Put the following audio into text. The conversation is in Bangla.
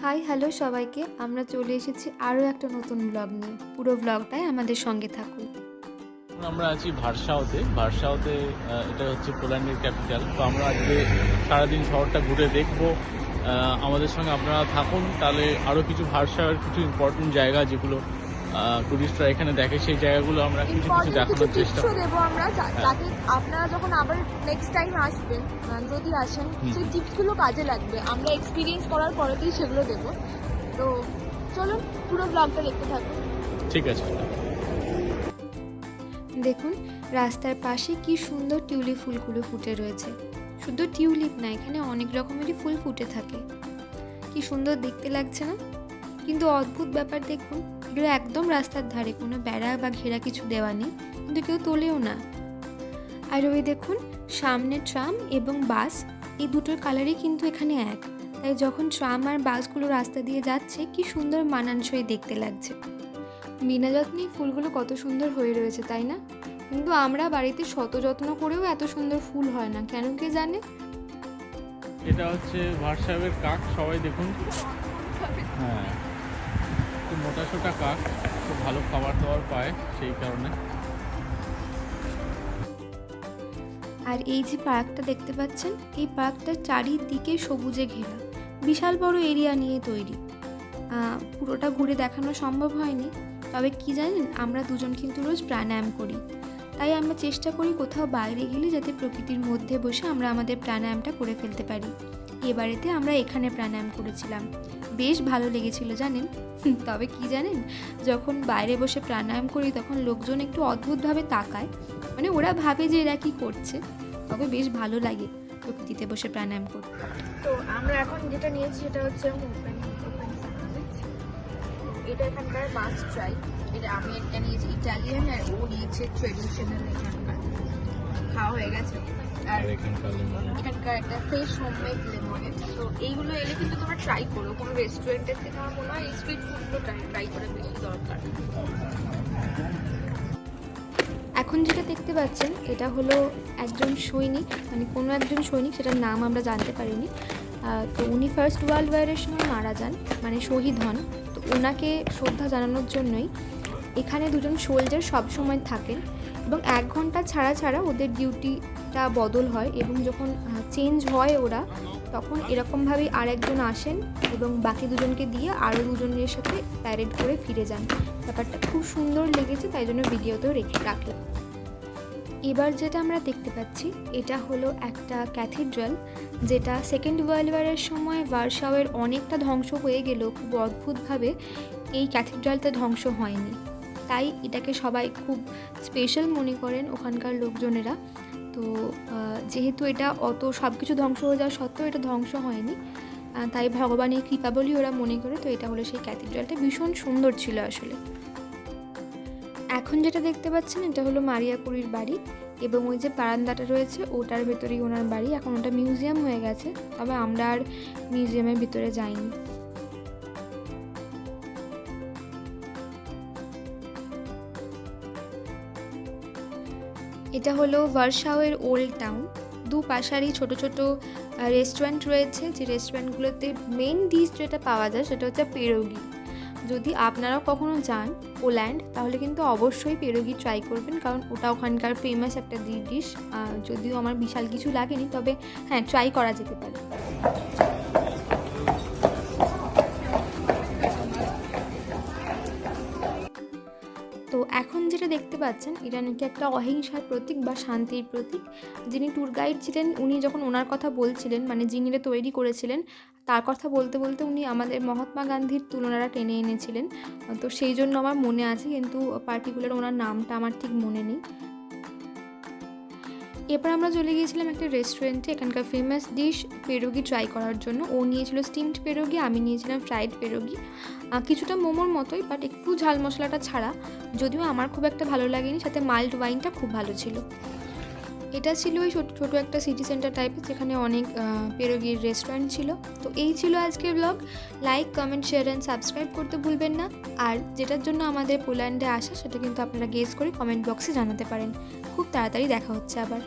হাই হ্যালো সবাইকে, আমরা চলে এসেছি আরও একটা নতুন ব্লগ নিয়ে। পুরো ব্লগটাই আমাদের সঙ্গে থাকুন। আমরা আছি ভার্সাওতে। এটা হচ্ছে পোল্যান্ডের ক্যাপিটাল। তো আমরা আজকে সারাদিন শহরটা ঘুরে দেখবো। আমাদের সঙ্গে আপনারা থাকুন, তাহলে আরও কিছু ভার্সাওয়ের কিছু ইম্পর্টেন্ট জায়গা যেগুলো টুরিস্টরা এখানে দেখে, সেই জায়গাগুলো আমরা কিছু দেখানোর চেষ্টা দেবো আমরা, যাতে আপনারা যখন আবার নেক্সট টাইম আসবেন, যদি আসেন, সেই টিপসগুলো কাজে লাগবে। আমরা এক্সপিরিয়েন্স করার পরেতেই সেগুলো দেবো। তো চলুন পুরো ব্লগটা দেখতে থাকুন। ঠিক আছে। দেখুন রাস্তার পাশে কি সুন্দর টিউলিপ ফুলগুলো ফুটে রয়েছে। শুধু টিউলিপ না, এখানে অনেক রকমেরই ফুল ফুটে থাকে। কি সুন্দর দেখতে লাগছে না? কিন্তু অদ্ভুত ব্যাপার দেখুন, এগুলো একদম রাস্তার ধারে, কোনো বেড়া বা ঘেরা কিছু দেওয়া নেই, কিন্তু কেউ তোলেও না। আর ওই দেখুন সামনে ট্রাম এবং বাস, এই দুটোর কালারই কিন্তু এখানে এক। তাই যখন ট্রাম আর বাসগুলো রাস্তা দিয়ে যাচ্ছে, কি সুন্দর মানানসই দেখতে লাগছে। বিনা যত্নেই ফুলগুলো কত সুন্দর হয়ে রয়েছে, তাই না? কিন্তু আমরা বাড়িতে শত যত্ন করেও এত সুন্দর ফুল হয় না, কেন কে জানে। এটা হচ্ছে ভার্সাওয়ের কাক, সবাই দেখুন। হ্যাঁ, খুব মোটা সোটা কাক, খুব ভালো খাবার দাবার পায় সেই কারণে। আর এই যে পার্কটা দেখতে পাচ্ছেন, এই পার্কটার চারিদিকে সবুজে ঘেরা, বিশাল বড় এরিয়া নিয়ে তৈরি। পুরোটা ঘুরে দেখানো সম্ভব হয়নি, তবে কি জানেন, আমরা দুজন কিন্তু রোজ প্রাণায়াম করি। তাই আমরা চেষ্টা করি কোথাও বাইরে গেলে যাতে প্রকৃতির মধ্যে বসে আমরা আমাদের প্রাণায়ামটা করে ফেলতে পারি। এবারেতে আমরা এখানে প্রাণায়াম করেছিলাম, বেশ ভালো লেগেছিল জানেন। তবে কি জানেন, যখন বাইরে বসে প্রাণায়াম করি তখন লোকজন একটু অদ্ভুতভাবে তাকায়, মানে ওরা ভাবে যে এরা কি করছে। তবে বেশ ভালো লাগে প্রকৃতিতে বসে প্রাণায়াম করতে। তো আমরা এখন যেটা নিয়েছি এটা হচ্ছে এটা এখানকার মাস্ট ট্রাই। এটা আমি একটা নিয়েছি ইটালিয়ান, আর ও নিয়েছে ট্রেডিশনাল। এখানকার খাওয়া হয়ে গেছে। আর এখানকার একটা ফ্রেশ হোমমেড লেমনেড। তো এইগুলো এলে কিন্তু তোমরা ট্রাই করো, কোনো রেস্টুরেন্টের থেকে আমার মনে হয় এই স্ট্রিট ফুডগুলো ট্রাই করে বেশি দরকার। এখন যেটা দেখতে পাচ্ছেন, এটা হলো একজন সৈনিক, মানে কোনো একজন সৈনিক, সেটার নাম আমরা জানতে পারিনি। তো উনি ফার্স্ট ওয়ার্ল্ড ওয়ারের সময় মারা যান, মানে শহীদ হন। তো ওনাকে শ্রদ্ধা জানানোর জন্যই এখানে দুজন সোলজার সবসময় থাকেন, এবং 1 ঘন্টা ছাড়া ছাড়া ওদের ডিউটিটা বদল হয়, এবং যখন চেঞ্জ হয় ওরা, তখন এরকমভাবেই আরেকজন আসেন এবং বাকি দুজনকে দিয়ে আরও দুজনের সাথে প্যারেড করে ফিরে যান। ব্যাপারটা খুব সুন্দর লেগেছে, তাই জন্য ভিডিওতেও রাখলাম। এবার যেটা আমরা দেখতে পাচ্ছি, এটা হলো একটা ক্যাথিড্রাল, যেটা সেকেন্ড ওয়ার্ল্ড ওয়ারের সময় ভার্সাওয়ের অনেকটা ধ্বংস হয়ে গেলেও খুব অদ্ভুতভাবে এই ক্যাথিড্রালটা ধ্বংস হয়নি। তাই এটাকে সবাই খুব স্পেশাল মনে করেন ওখানকার লোকজনেরা। তো যেহেতু এটা সব কিছু ধ্বংস হয়ে যাওয়া সত্ত্বেও এটা ধ্বংস হয়নি, তাই ভগবানের কৃপা বলেই ওরা মনে করে। তো এটা হলো সেই ক্যাথিড্রালটা, ভীষণ সুন্দর ছিল আসলে। এখন যেটা দেখতে পাচ্ছেন, এটা হলো মারিয়া কুরির বাড়ি, এবং ওই যে বারান্দাটা রয়েছে ওটার ভেতরেই ওনার বাড়ি। এখন ওটা মিউজিয়াম হয়ে গেছে, তবে আমরা আর মিউজিয়ামের ভিতরে যাইনি। এটা হলো ভার্সাওয়ের ওল্ড টাউন। দুপাশারই ছোট ছোট রেস্টুরেন্ট রয়েছে, যে রেস্টুরেন্টগুলোতে মেইন ডিশ যেটা পাওয়া যায় সেটা হচ্ছে পেরোগি। যদি আপনারাও কখনো যান পোল্যান্ড, তাহলে কিন্তু অবশ্যই পেরোগি ট্রাই করবেন, কারণ ওটা ওখানকার ফেমাস একটা ডিশ। যদিও আমার বিশাল কিছু লাগেনি, তবে হ্যাঁ, ট্রাই করা যেতে পারে। তো এখন যেটা দেখতে পাচ্ছেন, এটা নাকি একটা অহিংসার প্রতীক বা শান্তির প্রতীক। যিনি ট্যুর গাইড ছিলেন, উনি যখন ওনার কথা বলছিলেন, মানে যিনি এটা তৈরি করেছিলেন, তার কথা বলতে বলতে উনি আমাদের মহাত্মা গান্ধীর তুলনাটা টেনে এনেছিলেন। তো সেই জন্য আমার মনে আছে, কিন্তু পার্টিকুলার ওনার নামটা আমার ঠিক মনে নেই। এরপর আমরা চলে গিয়েছিলাম একটা রেস্টুরেন্টে এখানকার ফেমাস ডিশ পেরোগি ট্রাই করার জন্য। ও নিয়েছিল স্টিমড পেরোগি, আমি নিয়েছিলাম ফ্রাইড পেরোগি। কিছুটা মোমোর মতোই, বাট একটু ঝাল মশলাটা ছাড়া, যদিও আমার খুব একটা ভালো লাগেনি। সাথে মাইল্ড ওয়াইনটা খুব ভালো ছিল। এটা ছিল ওই ছোটো একটা সিটি সেন্টার টাইপের, যেখানে অনেক পেরোগির রেস্টুরেন্ট ছিল। তো এই ছিল আজকের blog. Like, comment, share and subscribe করতে ভুলবেন না। আর যেটার জন্য আমাদের পোল্যান্ডে আসা, সেটা কিন্তু আপনারা গেস করে কমেন্ট বক্সে জানাতে পারেন। খুব তাড়াতাড়ি দেখা হচ্ছে আবার।